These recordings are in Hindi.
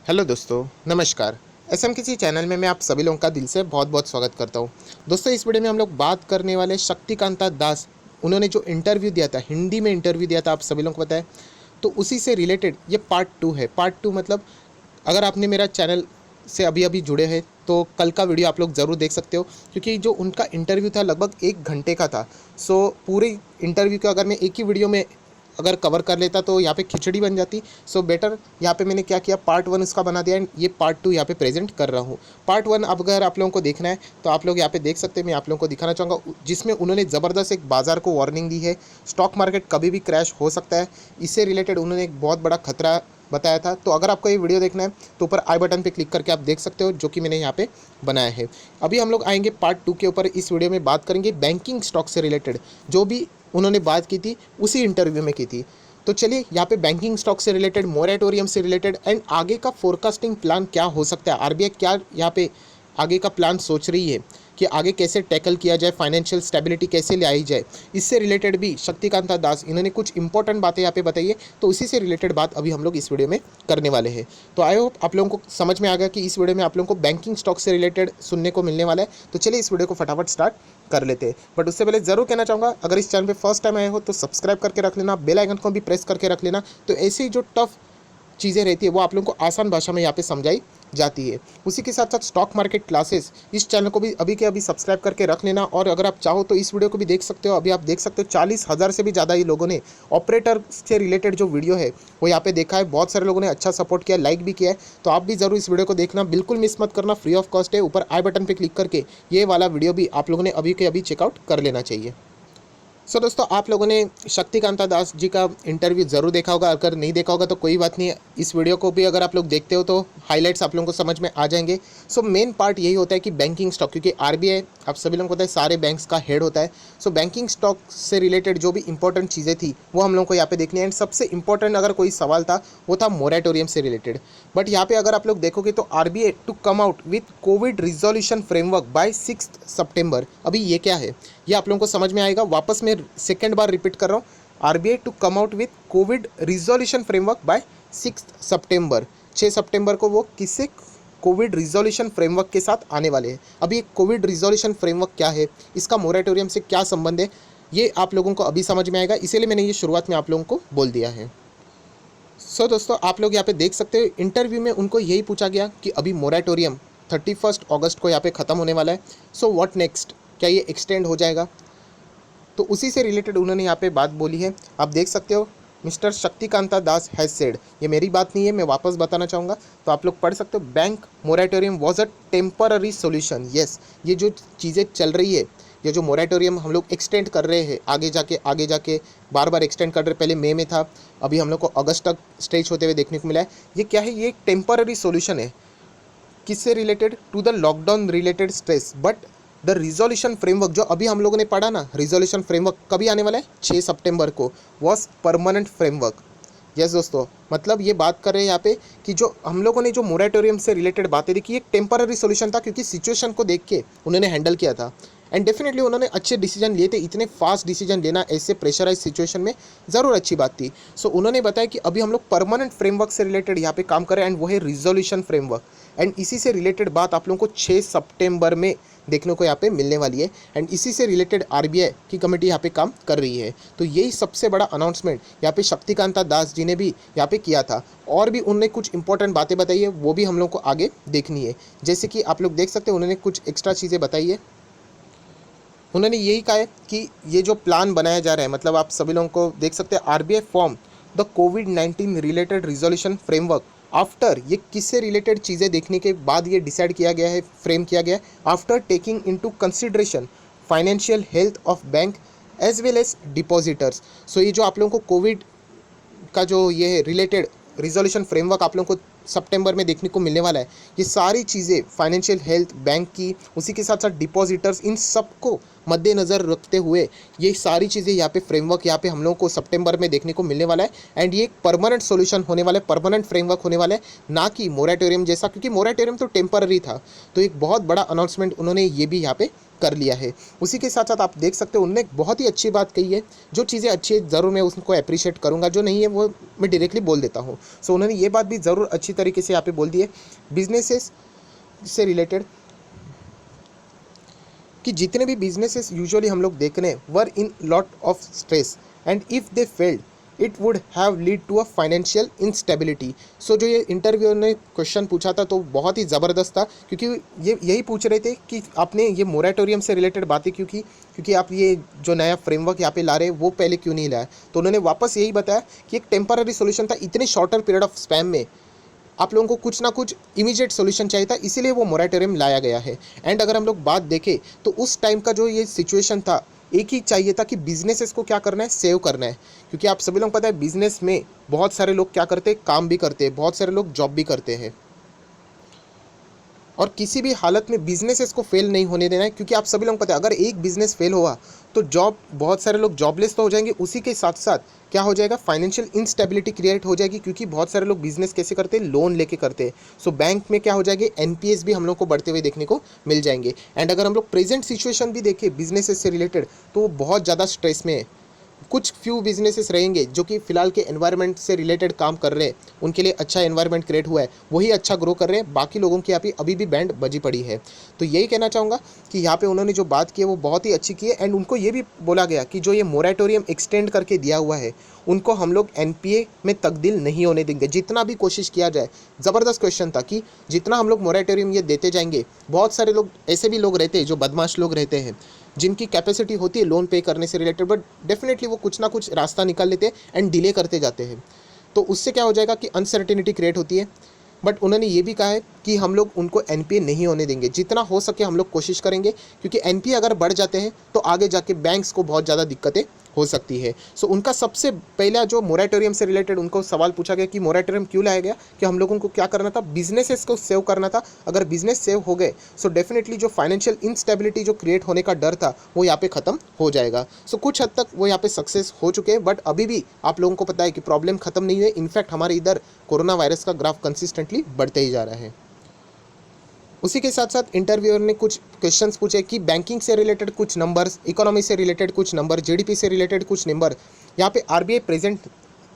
हेलो दोस्तों, नमस्कार। एसएम किसी चैनल में मैं आप सभी लोगों का दिल से बहुत बहुत स्वागत करता हूं। दोस्तों, इस वीडियो में हम लोग बात करने वाले शक्तिकांता दास। उन्होंने जो इंटरव्यू दिया था, हिंदी में इंटरव्यू दिया था, आप सभी लोगों को पता है। तो उसी से रिलेटेड ये पार्ट टू है। पार्ट टू मतलब अगर आपने मेरा चैनल से अभी अभी जुड़े हैं तो कल का वीडियो आप लोग ज़रूर देख सकते हो, क्योंकि जो उनका इंटरव्यू था लगभग 1 घंटे का था। सो पूरे इंटरव्यू को अगर मैं एक ही वीडियो में अगर कवर कर लेता तो यहाँ पे खिचड़ी बन जाती। सो बेटर यहाँ पे मैंने क्या किया, पार्ट वन इसका बना दिया एंड ये पार्ट टू यहाँ पे प्रेजेंट कर रहा हूँ। पार्ट वन अब अगर आप लोगों को देखना है तो आप लोग यहाँ पे देख सकते हैं। मैं आप लोगों को दिखाना चाहूँगा जिसमें उन्होंने ज़बरदस्त एक बाजार को वार्निंग दी है। स्टॉक मार्केट कभी भी क्रैश हो सकता है, इससे रिलेटेड उन्होंने एक बहुत बड़ा खतरा बताया था। तो अगर आपको ये वीडियो देखना है तो ऊपर आई बटन पे क्लिक करके आप देख सकते हो, जो कि मैंने यहाँ पे बनाया है। अभी हम लोग आएंगे पार्ट टू के ऊपर। इस वीडियो में बात करेंगे बैंकिंग स्टॉक से रिलेटेड, जो भी उन्होंने बात की थी उसी इंटरव्यू में की थी। तो चलिए यहाँ पे बैंकिंग स्टॉक से रिलेटेड, मोरेटोरियम से रिलेटेड एंड आगे का फोरकास्टिंग प्लान क्या हो सकता है, आरबीआई क्या यहाँ पे आगे का प्लान सोच रही है कि आगे कैसे टैकल किया जाए, फाइनेंशियल स्टेबिलिटी कैसे ले आई जाए, इससे रिलेटेड भी शक्तिकांता दास इन्होंने कुछ इंपॉर्टेंट बातें यहाँ पे बताई है। तो उसी से रिलेटेड बात अभी हम लोग इस वीडियो में करने वाले हैं। तो आई होप आप लोगों को समझ में आ गया कि इस वीडियो में आप लोगों को बैंकिंग स्टॉक से रिलेटेड सुनने को मिलने वाला है। तो चलिए इस वीडियो को फटाफट स्टार्ट कर लेते हैं। बट उससे पहले ज़रूर कहना चाहूँगा, अगर इस चैनल पे फर्स्ट टाइम आए हो तो सब्सक्राइब करके रख लेना, बेल आइकन को भी प्रेस करके रख लेना। तो ऐसी जो टफ चीज़ें रहती है वो आप लोगों को आसान भाषा में यहाँ पे समझाई जाती है। उसी के साथ साथ स्टॉक मार्केट क्लासेस, इस चैनल को भी अभी के अभी सब्सक्राइब करके रख लेना। और अगर आप चाहो तो इस वीडियो को भी देख सकते हो। अभी आप देख सकते हो 40,000 से भी ज़्यादा ही लोगों ने ऑपरेटर से रिलेटेड जो वीडियो है वो यहाँ पे देखा है। बहुत सारे लोगों ने अच्छा सपोर्ट किया, लाइक भी किया है। तो आप भी ज़रूर इस वीडियो को देखना, बिल्कुल मिस मत करना, फ्री ऑफ कॉस्ट है। ऊपर आई बटन पर क्लिक करके ये वाला वीडियो भी आप लोगों ने अभी के अभी चेकआउट कर लेना चाहिए। सो दोस्तों, आप लोगों ने शक्तिकांता दास जी का इंटरव्यू ज़रूर देखा होगा। अगर नहीं देखा होगा तो कोई बात नहीं है, इस वीडियो को भी अगर आप लोग देखते हो तो हाइलाइट्स आप लोगों को समझ में आ जाएंगे। सो मेन पार्ट यही होता है कि बैंकिंग स्टॉक, क्योंकि आरबीआई आप सभी लोगों को पता है सारे बैंक्स का हेड होता है। सो बैंकिंग स्टॉक से रिलेटेड जो भी इंपॉर्टेंट चीज़ें थी वो हम लोगों को यहाँ पे देखनी है। एंड सबसे इंपॉर्टेंट अगर कोई सवाल था वो था मोरेटोरियम से रिलेटेड। बट यहाँ पे अगर आप लोग देखोगे तो RBI to come out with covid resolution framework by 6 सितंबर। अभी ये क्या है ये आप लोगों को समझ में आएगा। वापस मैं सेकेंड बार रिपीट कर रहा हूँ, RBI to come out with covid resolution framework by 6 सितंबर। 6 सितंबर को वो किससे कोविड रिजोल्यूशन फ्रेमवर्क के साथ आने वाले हैं। अभी कोविड रिजोल्यूशन फ्रेमवर्क क्या है, इसका मोरेटोरियम से क्या संबंध है, ये आप लोगों को अभी समझ में आएगा। इसीलिए मैंने ये शुरुआत में आप लोगों को बोल दिया है। सो दोस्तों, आप लोग यहाँ पे देख सकते हो इंटरव्यू में उनको यही पूछा गया कि अभी मोरेटोरियम 31 अगस्त को यहाँ पे ख़त्म होने वाला है। सो व्हाट नेक्स्ट, क्या ये एक्सटेंड हो जाएगा? तो उसी से रिलेटेड उन्होंने यहाँ पे बात बोली है। आप देख सकते हो, mister Shaktikanta Das has said, ये मेरी बात नहीं है, मैं वापस बताना चाहूँगा। तो आप लोग पढ़ सकते हो, bank moratorium was a temporary solution. Yes, ये जो चीज़ें चल रही है, ये जो मोरेटोरियम हम लोग एक्सटेंड कर रहे हैं, आगे जाके बार बार एक्सटेंड कर रहे, पहले मई में था, अभी हम लोग को अगस्त तक स्ट्रेच होते हुए देखने को मिला है। ये क्या है, ये एक टेम्पररी सोल्यूशन है। किससे related? To the lockdown related stress. But the resolution framework जो अभी हम लोगों ने पढ़ा ना, रिजोल्यूशन फ्रेमवर्क कभी आने वाला है? 6 सितंबर को। Was permanent framework. यस दोस्तों, मतलब ये बात कर रहे हैं यहाँ पे कि जो हम लोगों ने जो मोरेटोरियम से रिलेटेड बातें देखी, एक टेम्पररी सॉल्यूशन था, क्योंकि सिचुएशन को देख के उन्होंने हैंडल किया था। एंड डेफिनेटली उन्होंने अच्छे डिसीजन लिए थे। इतने फास्ट डिसीजन लेना ऐसे प्रेशराइज सिचुएशन में ज़रूर अच्छी बात थी। सो उन्होंने बताया कि अभी हम लोग परमानेंट फ्रेमवर्क से रिलेटेड यहाँ पे काम करें, एंड वो है रिजोल्यूशन फ्रेमवर्क। एंड इसी से रिलेटेड बात आप लोगों को 6 सितंबर में देखने को यहाँ पे मिलने वाली है। एंड इसी से रिलेटेड आरबीआई की कमेटी यहाँ पे काम कर रही है। तो यही सबसे बड़ा अनाउंसमेंट यहाँ पे शक्तिकांता दास जी ने भी यहाँ पे किया था। और भी उन्होंने कुछ इंपॉर्टेंट बातें बताई है, वो भी हम लोग को आगे देखनी है। जैसे कि आप लोग देख सकते हैं, उन्होंने कुछ एक्स्ट्रा चीज़ें बताई है। उन्होंने यही कहा है कि ये जो प्लान बनाया जा रहा है, मतलब आप सभी लोगों को देख सकते हैं, RBI form the covid related resolution framework after, ये किससे रिलेटेड चीज़ें देखने के बाद ये डिसाइड किया गया है, फ्रेम किया गया है, after taking into consideration financial health of bank as well as depositors. So ये जो आप लोगों को कोविड का जो ये रिलेटेड रिजोल्यूशन फ्रेमवर्क आप लोगों को सितंबर में देखने को मिलने वाला है, ये सारी चीज़ें फाइनेंशियल हेल्थ बैंक की, उसी के साथ साथ डिपॉजिटर्स, इन सबको मद्देनज़र रखते हुए ये सारी चीज़ें यहाँ पे फ्रेमवर्क यहाँ पे हम लोगों को सितंबर में देखने को मिलने वाला है। एंड ये एक परमानेंट सॉल्यूशन होने वाला है, परमानेंट फ्रेमवर्क होने वाला है, ना कि मोरेटोरियम जैसा, क्योंकि मोरेटोरियम तो टेम्पररी था। तो एक बहुत बड़ा अनाउंसमेंट उन्होंने ये भी यहाँ पे कर लिया है। उसी के साथ साथ आप देख सकते हो, उन्होंने एक बहुत ही अच्छी बात कही है। जो चीज़ें अच्छी है ज़रूर मैं उसको अप्रिशिएट करूँगा, जो नहीं है वो मैं डायरेक्टली बोल देता हूँ। सो उन्होंने ये बात भी ज़रूर अच्छी अच्छी तरीके से यहाँ पे बोल दिए बिजनेसेस से रिलेटेड कि जितने भी बिजनेसेस यूजुअली हम लोग देख रहे हैं were in lot of stress and if they failed it would have lead to a financial instability. So जो ये इंटरव्यू ने क्वेश्चन पूछा था तो बहुत ही ज़बरदस्त था, क्योंकि ये यही पूछ रहे थे कि आपने ये मोरेटोरियम से रिलेटेड बातें क्योंकि आप ये जो नया फ्रेमवर्क यहाँ पे ला रहे हैं वो पहले क्यों नहीं लाया। तो उन्होंने वापस यही बताया कि एक टेम्पररी सोल्यूशन था, इतने शॉर्टर पीरियड ऑफ स्पैम में आप लोगों को कुछ ना कुछ इमीडिएट सॉल्यूशन चाहिए था, इसीलिए वो मोरेटोरियम लाया गया है। एंड अगर हम लोग बात देखें तो उस टाइम का जो ये सिचुएशन था, एक ही चाहिए था कि बिजनेसेस को क्या करना है, सेव करना है। क्योंकि आप सभी लोग पता है बिजनेस में बहुत सारे लोग क्या करते हैं, काम भी करते हैं, बहुत सारे लोग जॉब भी करते हैं, और किसी भी हालत में बिजनेसेस को फेल नहीं होने देना है। क्योंकि आप सभी लोग पता है अगर एक बिजनेस फेल हुआ तो जॉब, बहुत सारे लोग जॉबलेस तो हो जाएंगे, उसी के साथ साथ क्या हो जाएगा, फाइनेंशियल इंस्टेबिलिटी क्रिएट हो जाएगी। क्योंकि बहुत सारे लोग बिजनेस कैसे करते हैं, लोन लेके करते हैं। सो बैंक में क्या हो जाएगी, एनपीएस भी हम लोग को बढ़ते हुए देखने को मिल जाएंगे। एंड अगर हम लोग प्रेजेंट सिचुएशन भी देखें बिजनेसेस से रिलेटेड तो वो बहुत ज़्यादा स्ट्रेस में है। कुछ फ्यू बिजनेसेस रहेंगे जो कि फिलहाल के एनवायरनमेंट से रिलेटेड काम कर रहे हैं, उनके लिए अच्छा एनवायरनमेंट क्रिएट हुआ है, वही अच्छा ग्रो कर रहे हैं, बाकी लोगों की यहाँ पे अभी भी बैंड बजी पड़ी है। तो यही कहना चाहूँगा कि यहाँ पे उन्होंने जो बात की है वो बहुत ही अच्छी की है। एंड उनको ये भी बोला गया कि जो ये मोरेटोरियम एक्सटेंड करके दिया हुआ है उनको हम लोग एनपीए में तब्दील नहीं होने देंगे, जितना भी कोशिश किया जाए। ज़बरदस्त क्वेश्चन था कि जितना हम लोग मोरेटोरियम ये देते जाएंगे, बहुत सारे लोग ऐसे भी लोग रहते हैं जो बदमाश लोग रहते हैं, जिनकी कैपेसिटी होती है लोन पे करने से रिलेटेड, बट डेफिनेटली वो कुछ ना कुछ रास्ता निकाल लेते हैं एंड डिले करते जाते हैं। तो उससे क्या हो जाएगा कि अनसर्टेनिटी क्रिएट होती है। बट उन्होंने ये भी कहा है कि हम लोग उनको एनपीए नहीं होने देंगे, जितना हो सके हम लोग कोशिश करेंगे। क्योंकि एनपीए अगर बढ़ जाते हैं तो आगे जाके बैंक्स को बहुत ज़्यादा दिक्कतें हो सकती है। सो उनका सबसे पहला जो मोरेटोरियम से रिलेटेड उनको सवाल पूछा गया कि मोरेटोरियम क्यों लाया गया, कि हम लोगों को क्या करना था, बिजनेसेस को सेव करना था। अगर बिजनेस सेव हो गए सो डेफिनेटली जो फाइनेंशियल इंस्टेबिलिटी जो क्रिएट होने का डर था वो यहाँ पे ख़त्म हो जाएगा। सो कुछ हद तक वो यहाँ पे सक्सेस हो चुके हैं, बट अभी भी आप लोगों को पता है कि प्रॉब्लम खत्म नहीं हुई है। इनफैक्ट हमारे इधर कोरोना वायरस का ग्राफ कंसिस्टेंटली बढ़ते ही जा रहा है। उसी के साथ साथ इंटरव्यूअर ने कुछ क्वेश्चंस पूछे कि बैंकिंग से रिलेटेड कुछ नंबर्स, इकोनॉमी से रिलेटेड कुछ नंबर, जीडीपी से रिलेटेड कुछ नंबर यहाँ पे आरबीआई प्रेजेंट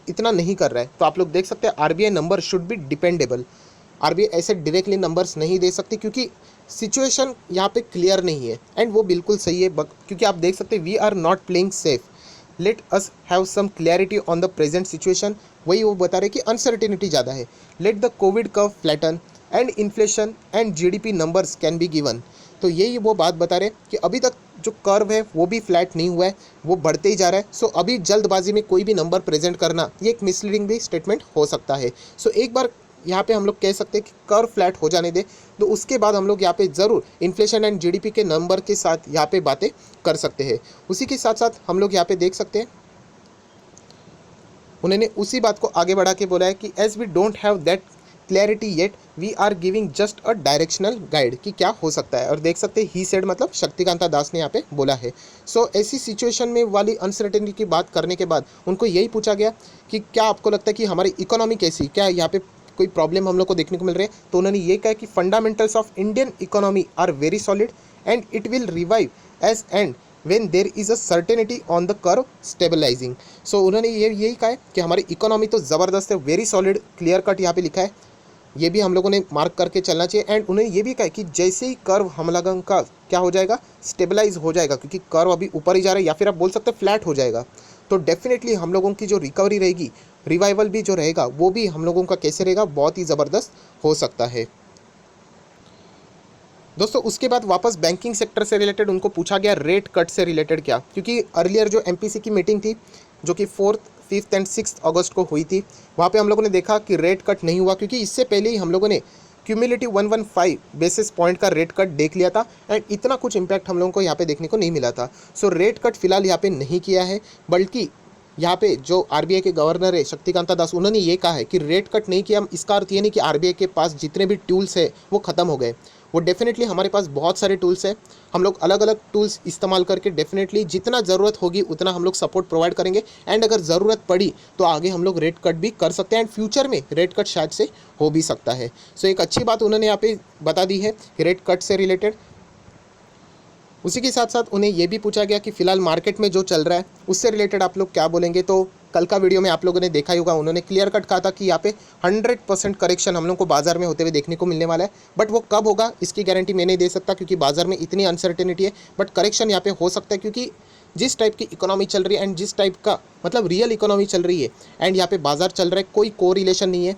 इतना नहीं कर रहा है। तो आप लोग देख सकते हैं RBI number should be dependable. RBI ऐसे डायरेक्टली नंबर्स नहीं दे सकती क्योंकि सिचुएशन यहाँ पे क्लियर नहीं है। एंड वो बिल्कुल सही है, क्योंकि आप देख सकते हैं we are not playing safe, let us have some clarity on the present situation. वही वो बता रहे कि अनसर्टेनिटी ज़्यादा है। Let the covid curve flatten and inflation and GDP numbers can be given. तो यही वो बात बता रहे कि अभी तक जो कर्व है वो भी फ्लैट नहीं हुआ है, वो बढ़ते ही जा रहा है। सो अभी जल्दबाजी में कोई भी नंबर प्रेजेंट करना ये एक मिसलीडिंग भी स्टेटमेंट हो सकता है। सो एक बार यहाँ पे हम लोग कह सकते हैं कि कर्व फ्लैट हो जाने दे, तो उसके बाद हम लोग यहाँ पे ज़रूर इन्फ्लेशन एंड जीडीपी के नंबर के साथ यहाँ पे बातें कर सकते हैं। उसी के साथ साथ हम लोग यहाँ पे देख सकते हैं उन्होंने उसी बात को आगे बढ़ा के बोला है कि as we don't have that clarity yet we are giving just a directional guide कि क्या हो सकता है। और देख सकते हैं ही सेड मतलब शक्तिकांता दास ने यहाँ पे बोला है। सो ऐसी सिचुएशन में वाली अनसर्टेनिटी की बात करने के बाद उनको यही पूछा गया कि क्या आपको लगता है कि हमारी इकोनॉमी कैसी, क्या यहाँ पे कोई प्रॉब्लम हम लोग को देखने को मिल रहे हैं। तो उन्होंने ये कहा कि fundamentals of Indian economy are very solid and it will revive as and when there is a certainty on the curve stabilizing। So उन्होंने यही कहा है कि हमारी इकोनॉमी तो ज़बरदस्त है, वेरी सॉलिड, क्लियर कट यहाँ पे लिखा है, ये भी हम लोगों ने मार्क करके चलना चाहिए। एंड उन्होंने ये भी कहा कि जैसे ही कर्व हम लोगों का क्या हो जाएगा, स्टेबलाइज हो जाएगा, क्योंकि कर्व अभी ऊपर ही जा रहा है या फिर आप बोल सकते हैं फ्लैट हो जाएगा, तो डेफिनेटली हम लोगों की जो रिकवरी रहेगी, रिवाइवल भी जो रहेगा वो भी हम लोगों का कैसे रहेगा, बहुत ही ज़बरदस्त हो सकता है। दोस्तों उसके बाद वापस बैंकिंग सेक्टर से रिलेटेड उनको पूछा गया रेट कट से रिलेटेड क्या, क्योंकि अर्लियर जो एमपीसी की मीटिंग थी जो कि 4th, 5th एंड 6th अगस्त को हुई थी, वहाँ पे हम लोगों ने देखा कि रेट कट नहीं हुआ, क्योंकि इससे पहले ही हम लोगों ने क्यूमुलेटिव 115 बेसिस पॉइंट का रेट कट देख लिया था एंड इतना कुछ इम्पैक्ट हम लोगों को यहाँ पे देखने को नहीं मिला था। सो रेट कट फिलहाल यहाँ पे नहीं किया है, बल्कि यहाँ पे जो आरबीआई के गवर्नर है शक्तिकांता दास, उन्होंने ये कहा है कि रेट कट नहीं किया। इसका अर्थ ये नहीं कि आरबीआई के पास जितने भी टूल्स है वो ख़त्म हो गए, वो डेफिनेटली हमारे पास बहुत सारे टूल्स हैं। हम लोग अलग अलग टूल्स इस्तेमाल करके डेफिनेटली जितना ज़रूरत होगी उतना हम लोग सपोर्ट प्रोवाइड करेंगे। एंड अगर ज़रूरत पड़ी तो आगे हम लोग रेट कट भी कर सकते हैं एंड फ्यूचर में रेट कट शायद से हो भी सकता है। सो एक अच्छी बात उन्होंने यहाँ पे बता दी है रेट कट से रिलेटेड। उसी के साथ साथ उन्हें ये भी पूछा गया कि फ़िलहाल मार्केट में जो चल रहा है उससे रिलेटेड आप लोग क्या बोलेंगे। तो कल का वीडियो में आप लोगों ने देखा ही होगा, उन्होंने क्लियर कट कहा था कि यहाँ पे 100% करेक्शन हम लोग को बाजार में होते हुए देखने को मिलने वाला है। बट वो कब होगा इसकी गारंटी मैं नहीं दे सकता, क्योंकि बाजार में इतनी अनसर्टेनिटी है। बट करेक्शन यहाँ पे हो सकता है, क्योंकि जिस टाइप की इकोनॉमी चल रही है एंड जिस टाइप का मतलब रियल इकोनॉमी चल रही है एंड यहाँ पे बाजार चल रहा है, कोई को रिलेशन नहीं है।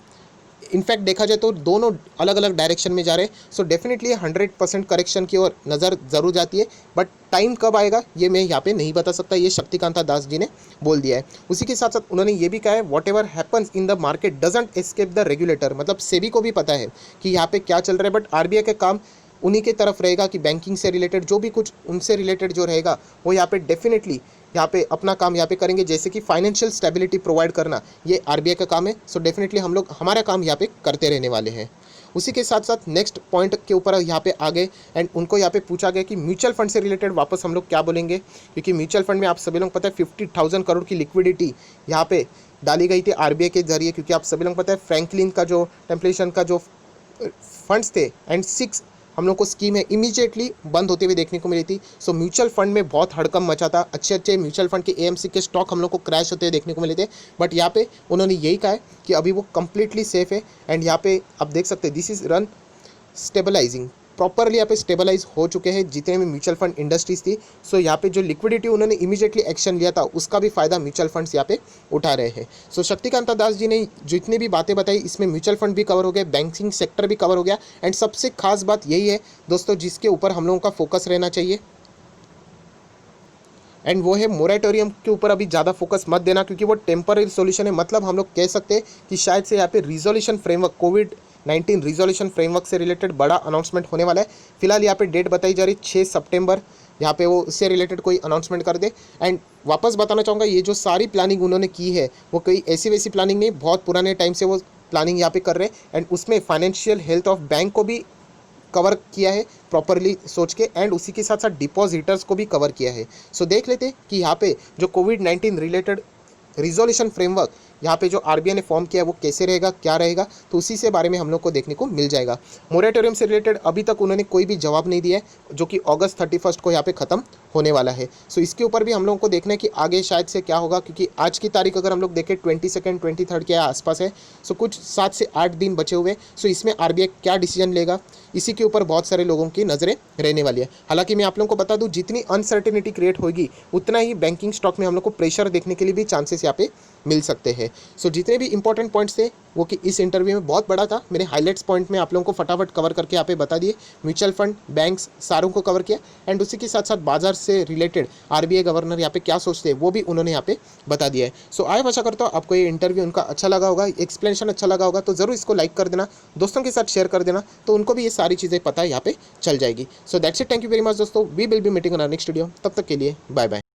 इनफैक्ट देखा जाए तो दोनों अलग अलग डायरेक्शन में जा रहे हैं। सो डेफिनेटली 100% करेक्शन की ओर नज़र ज़रूर जाती है। बट टाइम कब आएगा ये मैं यहाँ पे नहीं बता सकता, ये शक्तिकांता दास जी ने बोल दिया है। उसी के साथ साथ उन्होंने ये भी कहा है, what ever happens in the market doesn't escape the regulator. मतलब सेबी को भी पता है कि यहाँ पे क्या चल रहा है, बट आरबीआई का काम उन्हीं के तरफ रहेगा कि बैंकिंग से रिलेटेड जो भी कुछ उनसे रिलेटेड जो रहेगा वो यहाँ पे डेफिनेटली यहाँ पे अपना काम यहाँ पे करेंगे। जैसे कि फाइनेंशियल स्टेबिलिटी प्रोवाइड करना ये आरबीआई का काम है। सो डेफिनेटली हम लोग हमारा काम यहाँ पे करते रहने वाले हैं। उसी के साथ साथ नेक्स्ट पॉइंट के ऊपर यहाँ पे आ गए एंड उनको यहाँ पे पूछा गया कि म्यूचुअल फंड से रिलेटेड वापस हम लोग क्या बोलेंगे, क्योंकि म्यूचुअल फंड में आप सभी लोग पता है 50,000 करोड़ की लिक्विडिटी यहाँ पे डाली गई थी आरबीआई के जरिए। क्योंकि आप सभी लोग पता है फ्रैंकलिन का जो टेम्पलेशन का जो फंड्स थे एंड 6 हम लोग को स्कीम है इमीडिएटली बंद होते हुए देखने को मिली थी। सो म्यूचुअल फंड में बहुत हड़कम मचा था, अच्छे अच्छे म्यूचुअल फंड के एएमसी के स्टॉक हम लोग को क्रैश होते हुए देखने को मिले थे। बट यहाँ पे उन्होंने यही कहा है कि अभी वो कंप्लीटली सेफ है एंड यहाँ पे आप देख सकते हैं this is run stabilizing, properly यहाँ पे स्टेबलाइज हो चुके हैं जितने भी म्यूचुअल फंड इंडस्ट्रीज थी। सो यहाँ पे जो लिक्विडिटी उन्होंने इमीडिएटली एक्शन लिया था उसका भी फायदा म्यूचुअल फंड्स यहाँ पे उठा रहे हैं। सो शक्तिकांता दास जी ने जितनी भी बातें बताई इसमें म्यूचुअल फंड भी कवर हो गया, बैंकिंग सेक्टर भी कवर हो गया एंड सबसे खास बात यही है दोस्तों जिसके ऊपर हम लोगों का फोकस रहना चाहिए एंड वो है मोरेटोरियम के ऊपर अभी ज़्यादा फोकस मत देना, क्योंकि वो टेम्पररी सॉल्यूशन है। मतलब हम लोग कह सकते हैं कि शायद से यहाँ पे रिजोल्यूशन फ्रेमवर्क कोविड-19 रिजोल्यूशन फ्रेमवर्क से रिलेटेड बड़ा अनाउंसमेंट होने वाला है। फिलहाल यहाँ पे डेट बताई जा रही 6 सितंबर, यहाँ पे वो इससे रिलेटेड कोई अनाउंसमेंट कर दे। एंड वापस बताना चाहूँगा ये जो सारी प्लानिंग उन्होंने की है वो कोई ऐसी वैसी प्लानिंग नहीं, बहुत पुराने टाइम से वो प्लानिंग यहाँ पे कर रहे हैं एंड उसमें फाइनेंशियल हेल्थ ऑफ बैंक को भी कवर किया है प्रॉपरली सोच के एंड उसी के साथ साथ डिपॉजिटर्स को भी कवर किया है। सो देख लेते हैं कि यहाँ पे जो कोविड-19 रिलेटेड रिजोल्यूशन फ्रेमवर्क यहाँ पे जो आरबीआई ने फॉर्म किया है वो कैसे रहेगा, क्या रहेगा, तो उसी से बारे में हम लोग को देखने को मिल जाएगा। मोरेटोरियम से रिलेटेड अभी तक उन्होंने कोई भी जवाब नहीं दिया है, जो कि अगस्त 31 को यहाँ पे ख़त्म होने वाला है। सो इसके ऊपर भी हम लोगों को देखना है कि आगे शायद से क्या होगा, क्योंकि आज की तारीख अगर हम लोग देखें 22 23 के आसपास है। सो कुछ 7 से 8 दिन बचे हुए। सो इसमें आरबीआई क्या डिसीजन लेगा इसी के ऊपर बहुत सारे लोगों की नज़रें रहने वाली है। हालांकि मैं आप लोगों को बता दूं जितनी अनसर्टेनिटी क्रिएट होगी उतना ही बैंकिंग स्टॉक में हम लोग को प्रेशर देखने के लिए भी चांसेस यहाँ पे मिल सकते हैं। सो जितने भी इंपॉर्टेंट पॉइंट्स थे वो कि इस इंटरव्यू में बहुत बड़ा था, मैंने हाईलाइट्स पॉइंट में आप लोगों को फटाफट कवर करके यहाँ पे बता दिए। म्यूचुअल फंड, बैंक्स सारों को कवर किया एंड उसी के साथ साथ बाजार से रिलेटेड आरबीआई गवर्नर यहाँ पे क्या सोचते हैं वो भी उन्होंने यहाँ पे बता दिया है। सो आई आशा करता हूँ आपको ये इंटरव्यू उनका अच्छा लगा होगा, एक्सप्लेनेशन अच्छा लगा होगा, तो ज़रूर इसको लाइक कर देना, दोस्तों के साथ शेयर कर देना, तो उनको भी ये सारी चीज़ें पता है यहाँ पे चल जाएगी। So that's it, thank you very much दोस्तों, we will be meeting on our next video. तब तक के लिए बाय बाय।